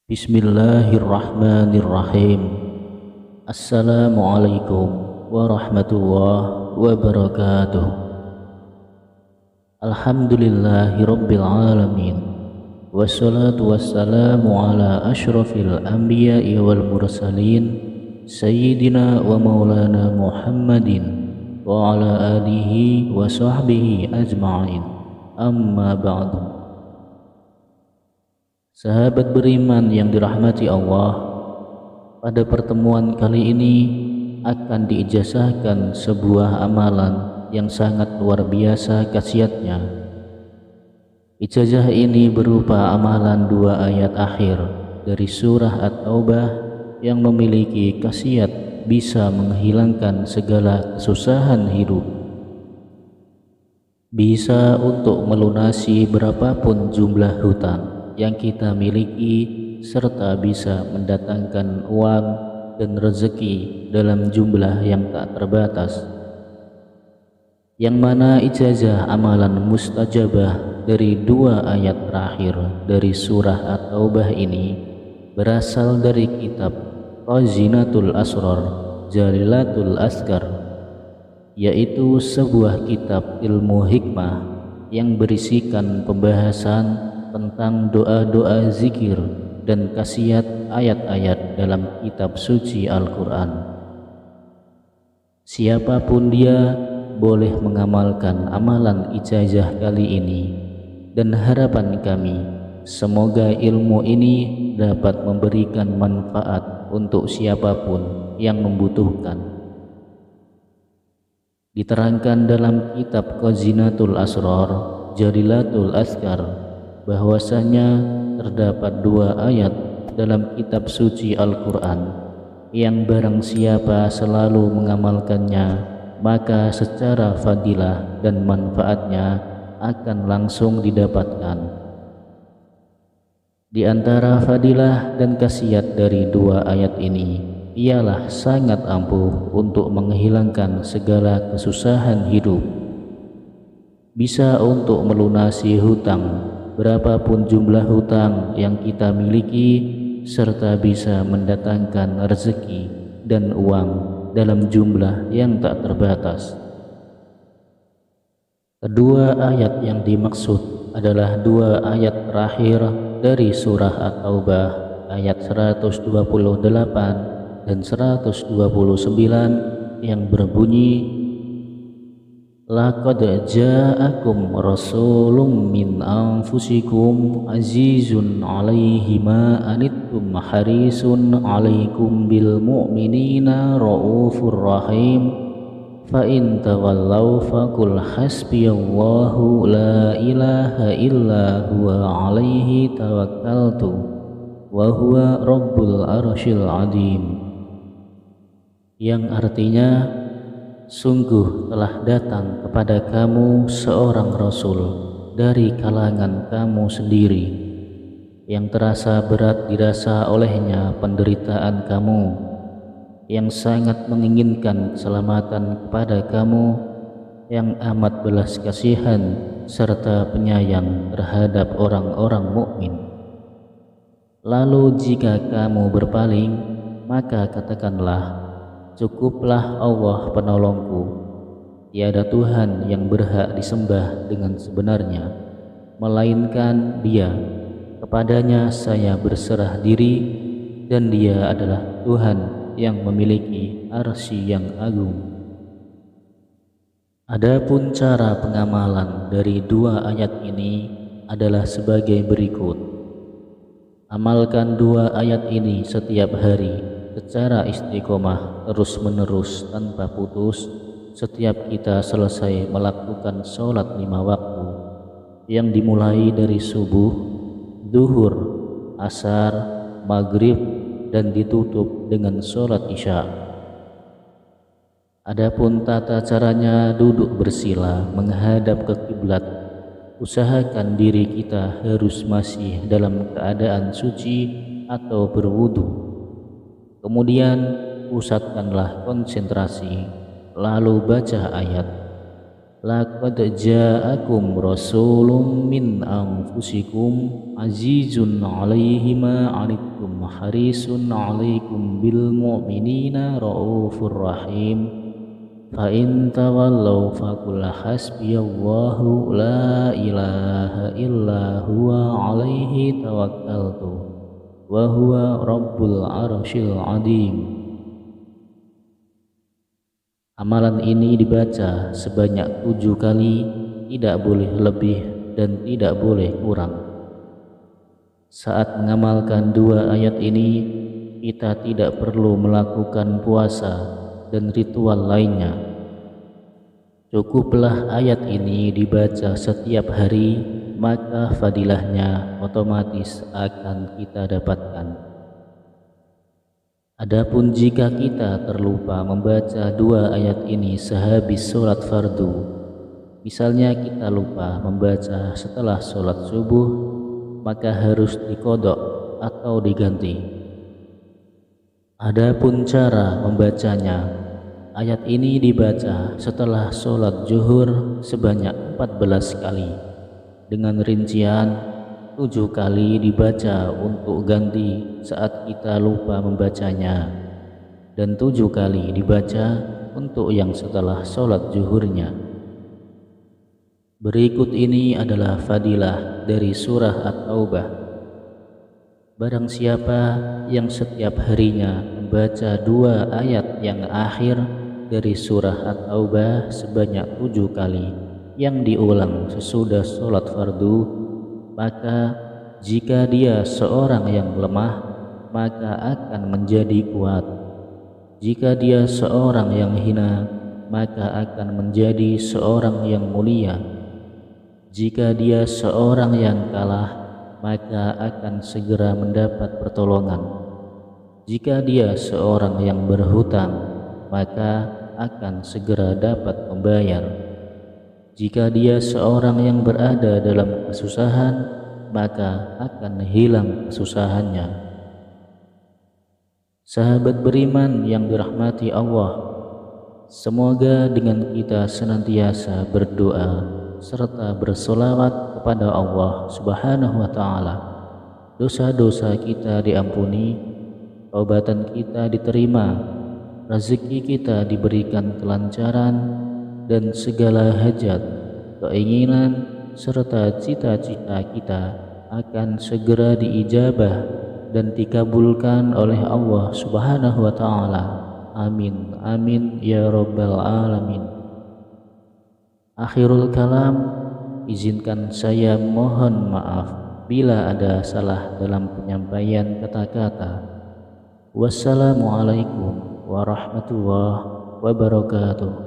Bismillahirrahmanirrahim. Assalamualaikum warahmatullahi wabarakatuh. Alhamdulillahirabbil alamin. Wassalatu wassalamu ala asyrafil anbiya'i wal mursalin sayyidina wa maulana Muhammadin wa ala alihi wa sahbihi ajma'in. Amma ba'du. Sahabat beriman yang dirahmati Allah, pada pertemuan kali ini akan diijazahkan sebuah amalan yang sangat luar biasa khasiatnya. Ijazah ini berupa amalan 2 ayat akhir dari surah At-Taubah yang memiliki khasiat bisa menghilangkan segala kesusahan hidup, bisa untuk melunasi berapapun jumlah hutang yang kita miliki, serta bisa mendatangkan uang dan rezeki dalam jumlah yang tak terbatas. Yang mana ijazah amalan mustajabah dari 2 ayat terakhir dari surah At-Taubah ini berasal dari kitab Khazinatul Asrar Jalilatul Asgar, yaitu sebuah kitab ilmu hikmah yang berisikan pembahasan tentang doa-doa zikir dan khasiat ayat-ayat dalam kitab suci Al-Quran. Siapapun dia boleh mengamalkan amalan ijazah kali ini, dan harapan kami semoga ilmu ini dapat memberikan manfaat untuk siapapun yang membutuhkan. Diterangkan dalam kitab Khazinatul Asrar Jalilatul Asgar bahwasanya terdapat 2 ayat dalam kitab suci Al-Quran yang barang siapa selalu mengamalkannya, maka secara fadilah dan manfaatnya akan langsung didapatkan. Di antara fadilah dan khasiat dari 2 ayat ini ialah sangat ampuh untuk menghilangkan segala kesusahan hidup, bisa untuk melunasi hutang berapapun jumlah hutang yang kita miliki, serta bisa mendatangkan rezeki dan uang dalam jumlah yang tak terbatas. Kedua ayat yang dimaksud adalah 2 ayat terakhir dari surah At-Taubah ayat 128 dan 129 yang berbunyi, Laqad ja'akum rasulun min anfusikum azizun 'alaihi ma anittum harisun 'alaikum bil mu'minina raufur rahim fa in tawallaw faqul hasbiyallahu la ilaha illa huwa 'alaihi tawakkaltu wa huwa rabbul arsyil 'azim, yang artinya, sungguh telah datang kepada kamu seorang Rasul dari kalangan kamu sendiri, yang terasa berat dirasa olehnya penderitaan kamu, yang sangat menginginkan keselamatan kepada kamu, yang amat belas kasihan serta penyayang terhadap orang-orang mukmin. Lalu jika kamu berpaling, maka katakanlah, cukuplah Allah penolongku, tiada Tuhan yang berhak disembah dengan sebenarnya melainkan Dia, kepadanya saya berserah diri, dan Dia adalah Tuhan yang memiliki arsy yang agung. Adapun cara pengamalan dari 2 ayat ini adalah sebagai berikut. Amalkan 2 ayat ini setiap hari secara istiqomah terus-menerus tanpa putus setiap kita selesai melakukan sholat 5 waktu yang dimulai dari subuh, duhur, asar, maghrib, dan ditutup dengan sholat isya. Adapun tata caranya duduk bersila menghadap ke kiblat. Usahakan diri kita harus masih dalam keadaan suci atau berwudu. Kemudian pusatkanlah konsentrasi, lalu baca ayat. laqad ja'akum rasulun min anfusikum azizun 'alaihi ma 'anittum harisun 'alaikum bil mu'minina raufur rahim fa in tawallaw faqul hasbiyallahu la ilaha illa huwa 'alaihi tawakkaltu wa huwa rabbul arsyil 'azim. Amalan ini dibaca sebanyak 7 kali, tidak boleh lebih dan tidak boleh kurang. Saat mengamalkan 2 ayat ini, kita tidak perlu melakukan puasa dan ritual lainnya. Cukuplah ayat ini dibaca setiap hari, maka fadilahnya otomatis akan kita dapatkan. Adapun jika kita terlupa membaca 2 ayat ini sehabis sholat fardu, misalnya kita lupa membaca setelah sholat subuh, maka harus diqodok atau diganti. Adapun cara membacanya, ayat ini dibaca setelah sholat zuhur sebanyak 14 kali, dengan rincian 7 kali dibaca untuk ganti saat kita lupa membacanya, dan 7 kali dibaca untuk yang setelah sholat zuhurnya. Berikut ini adalah fadilah dari surah At-Taubah. Barang siapa yang setiap harinya membaca 2 ayat yang akhir dari surah At-Taubah sebanyak 7 kali yang diulang sesudah sholat fardu, maka jika dia seorang yang lemah, maka akan menjadi kuat. Jika dia seorang yang hina, maka akan menjadi seorang yang mulia. Jika dia seorang yang kalah, maka akan segera mendapat pertolongan. Jika dia seorang yang berhutang, maka akan segera dapat membayar. Jika dia seorang yang berada dalam kesusahan, maka akan hilang kesusahannya. Sahabat beriman yang dirahmati Allah, semoga dengan kita senantiasa berdoa serta bersolawat kepada Allah Subhanahu wa Ta'ala, dosa-dosa kita diampuni, taubatan kita diterima, rezeki kita diberikan kelancaran, dan segala hajat, keinginan, serta cita-cita kita akan segera diijabah dan dikabulkan oleh Allah Subhanahu wa Ta'ala. Amin, amin ya rabbal alamin. Akhirul kalam, izinkan saya mohon maaf bila ada salah dalam penyampaian kata-kata. Wassalamualaikum warahmatullahi wabarakatuh.